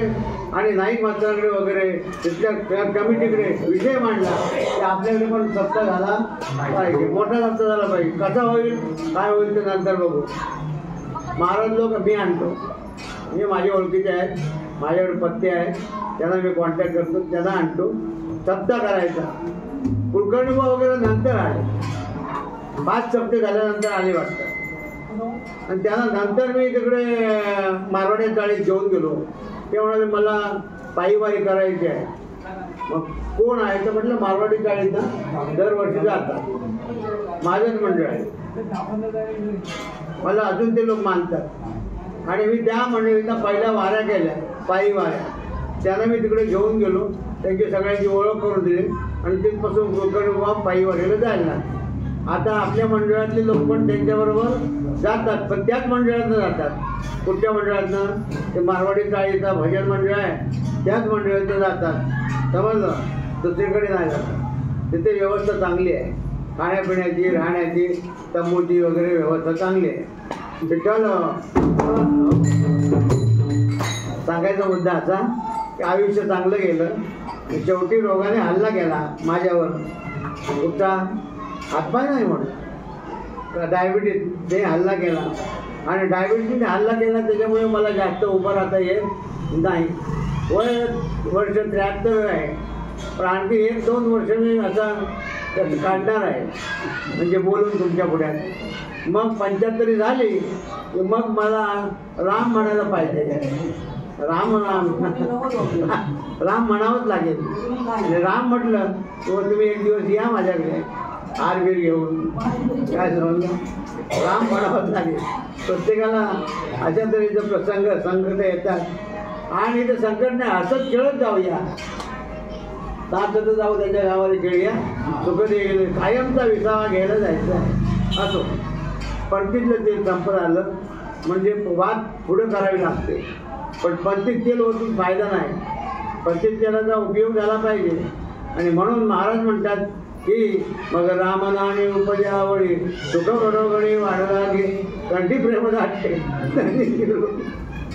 आणि नाईक मास्तरांकडे वगैरे तिथल्या कमिटीकडे विषय मांडला की आपल्याकडे पण सप्ताह झाला पाहिजे, मोठा सप्ताह झाला पाहिजे. कसा होईल काय होईल ते नंतर बघू. महाराज लोक मी आणतो, म्हणजे माझ्या ओळखीचे आहेत, माझ्याकडे पत्ते आहेत, त्यांना मी कॉन्टॅक्ट करतो, त्यांना आणतो. सप्ताह करायचा. कुलकर्णी वगैरे नंतर आले, 5 सप्ते झाल्यानंतर आले वाटतं. आणि त्याला नंतर मी तिकडे मारवाड्या चाळीत घेऊन गेलो. ते म्हणाले मला पायीवारी करायची आहे. मग कोण आहे तर म्हटलं मारवाडी चाळीत दरवर्षी जातात, माझंच मंडळ आहे. मला अजून ते लोक मानतात. आणि मी त्या मंडळींना पहिल्या वाऱ्या केल्या, पायी वाऱ्या. त्यांना मी तिकडे घेऊन गेलो, त्यांची सगळ्यांची ओळख करून दिली आणि तिथपासून गोकर्ण पायी वाऱ्याला जायला. आता आपल्या मंडळातले लोक पण त्यांच्याबरोबर जातात, पण त्याच मंडळातनं जातात. कुठच्या मंडळातनं? ते मारवाडी चाळीचा भजन मंडळ आहे, त्याच मंडळातनं जातात. समजलं? दुसरीकडे नाही जातात. तिथे व्यवस्था चांगली आहे, खाण्यापिण्याची, राहण्याची, तंबूची वगैरे व्यवस्था चांगली आहे. विठ्ठल सांगायचा मुद्दा असा की आयुष्य चांगलं गेलं, शेवटी रोगाने हल्ला केला माझ्यावर. कुठचा? हातपाय नाही म्हणून डायबिटीज ते हल्ला केला, आणि डायबिटीजने हल्ला केला त्याच्यामुळे मला जास्त उभं राहता येत नाही. वर्ष 73 आहे, पण आणखी 1-2 वर्ष मी असा काढणार आहे, म्हणजे बोलून तुमच्या पुढ्यात. मग 75 झाली की मग मला राम म्हणायला पाहिजे. राम म्हणावंच लागेल. राम म्हटलं तर तुम्ही एक दिवस या माझ्याकडे हारबीर घेऊन, काय समजलं? राम म्हणावंच लागेल. प्रत्येकाला अशा तऱ्हेचं प्रसंग संकट येतात, आणि ते संकट नाही हसत खेळत जाऊया. ताकद जाऊ त्याच्या गावाला खेळूया, सुखदे गेले. कायमचा विसावा घ्यायला जायचं आहे असो. पंथीतलं तेल संपत आलं म्हणजे वाद पुढं करावी लागते, पण पंथीत तेल ओतून फायदा नाही. पंथीत तेलाचा उपयोग झाला पाहिजे. आणि म्हणून महाराज म्हणतात की मग रामनाने उपजावळी सुख बरोबरी वाढला गे कंठी प्रेम दाटे.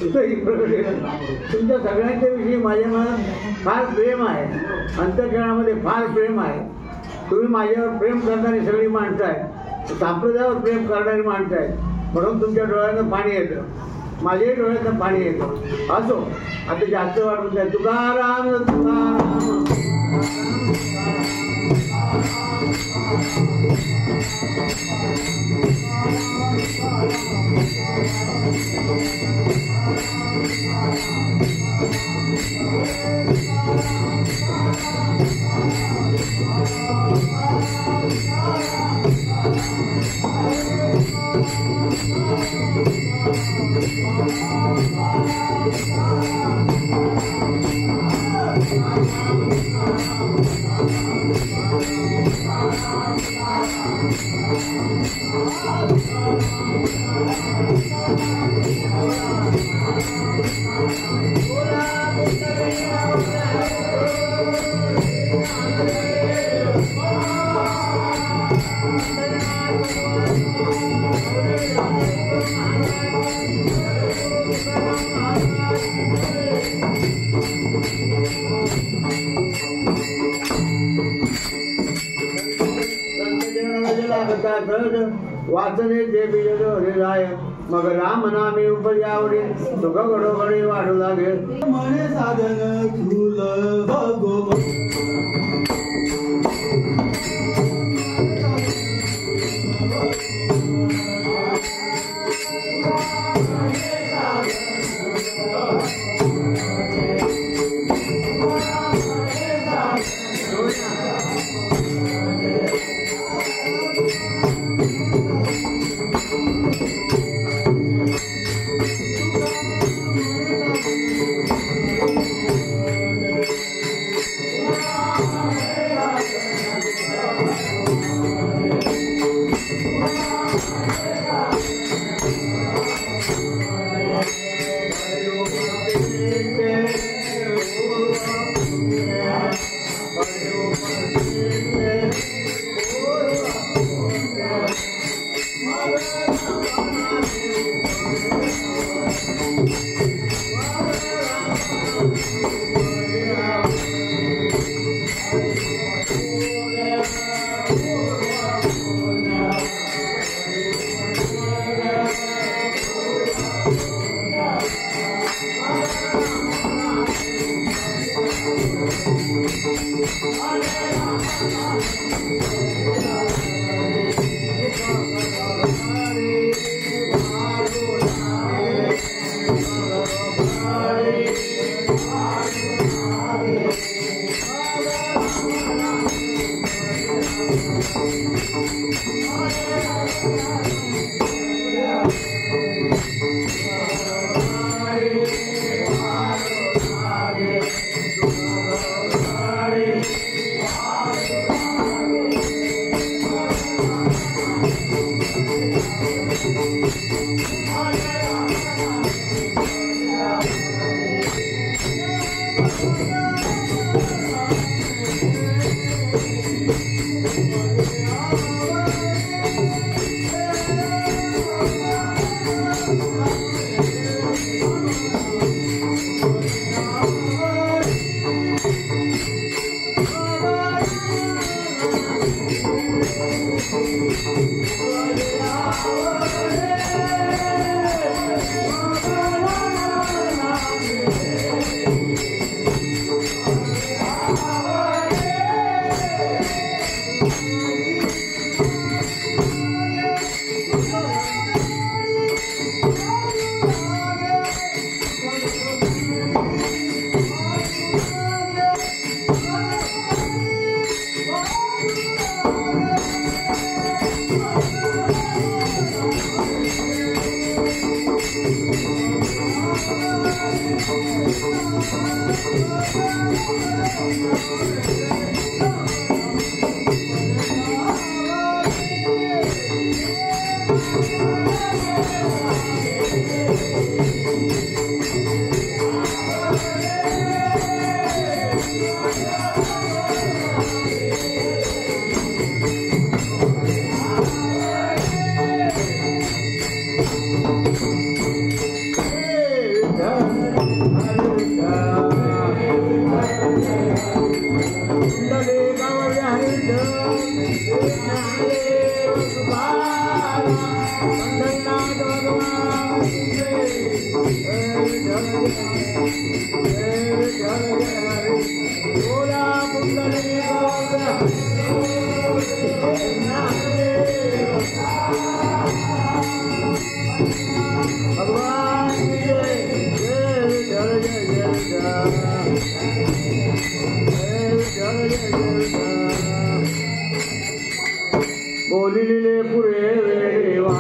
तुमच्या सगळ्यांच्या विषयी माझ्या मनात फार प्रेम आहे, अंतःकरणामध्ये फार प्रेम आहे. तुम्ही माझ्यावर प्रेम करणारी सगळी माणसं आहे, संप्रदायावर प्रेम करणारी माणसं आहेत, म्हणून तुमच्या डोळ्यानं पाणी येतं, माझ्याही डोळ्यातनं पाणी येतं. असो, आता जास्त वाटून द्या. तुकाराम तुकाराम. वाचने जे बीज हृदय मग राम नामे उपजावडे सुख घडोघडी वाढू लागेल. म्हणे साधन तुल भगवंत बोलिले पुरे वेळेवा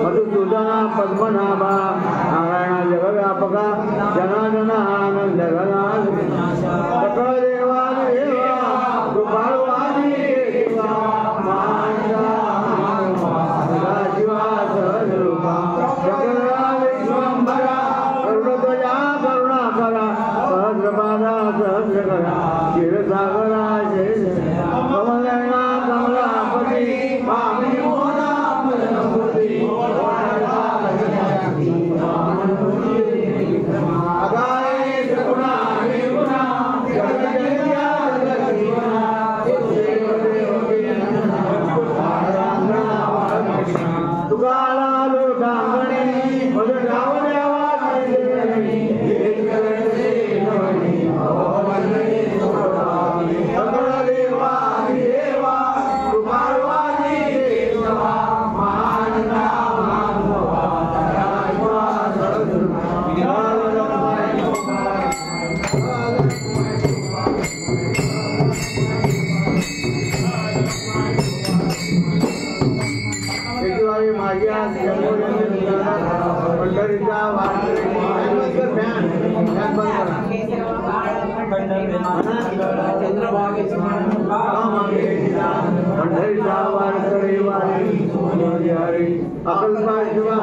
मधुसूदना पद्मनाभा नारायण जगव्यापका जनार्दन आनंद सकळ देवादेवा कृपाळवादी देवा शिवा सहजरूपा सकला विश्वंभरा करुणध्वजा करुणाकरा सहस्रपादा सहस्रकरा क्षीरसागरा जय जय कमलनयना कमलापती स्वामी मोहना पंढरीचा वारकरी वारी हरी अकल्पा शिवा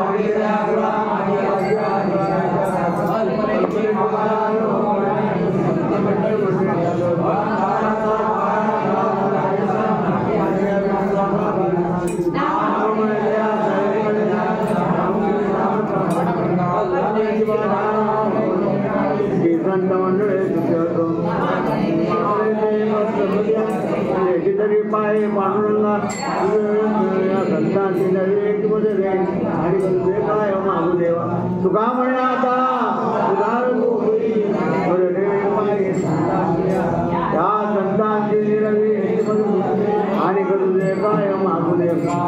तरी पाय पांडुरंगा संतांची नवी एक मध्ये रे आणि तुझे काय मागू देवा तुका म्हणे आता उदार या संतांची नवी एक मध्ये आणि तुझे काय मागू देवा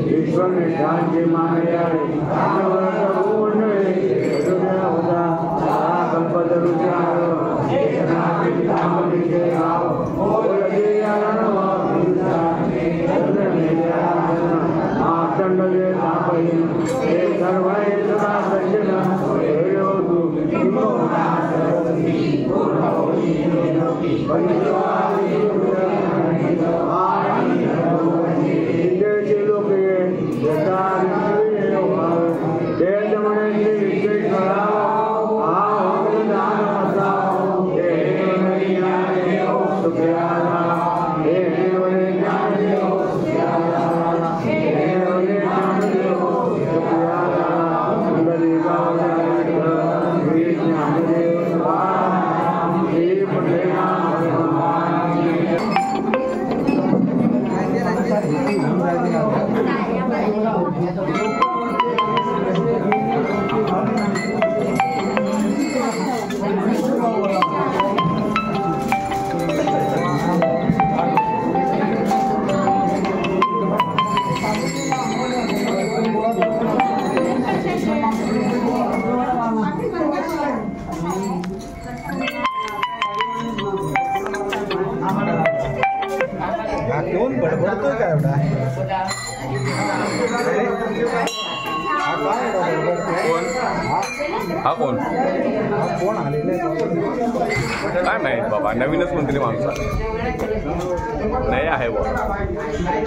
ईश्वर निष्ठांची मानयाळे बडबडतोय काय एवढा हा कोण कोण आलेला काय माहित बाबा नवीनच मंत्री माणूस नाही आहे बाबा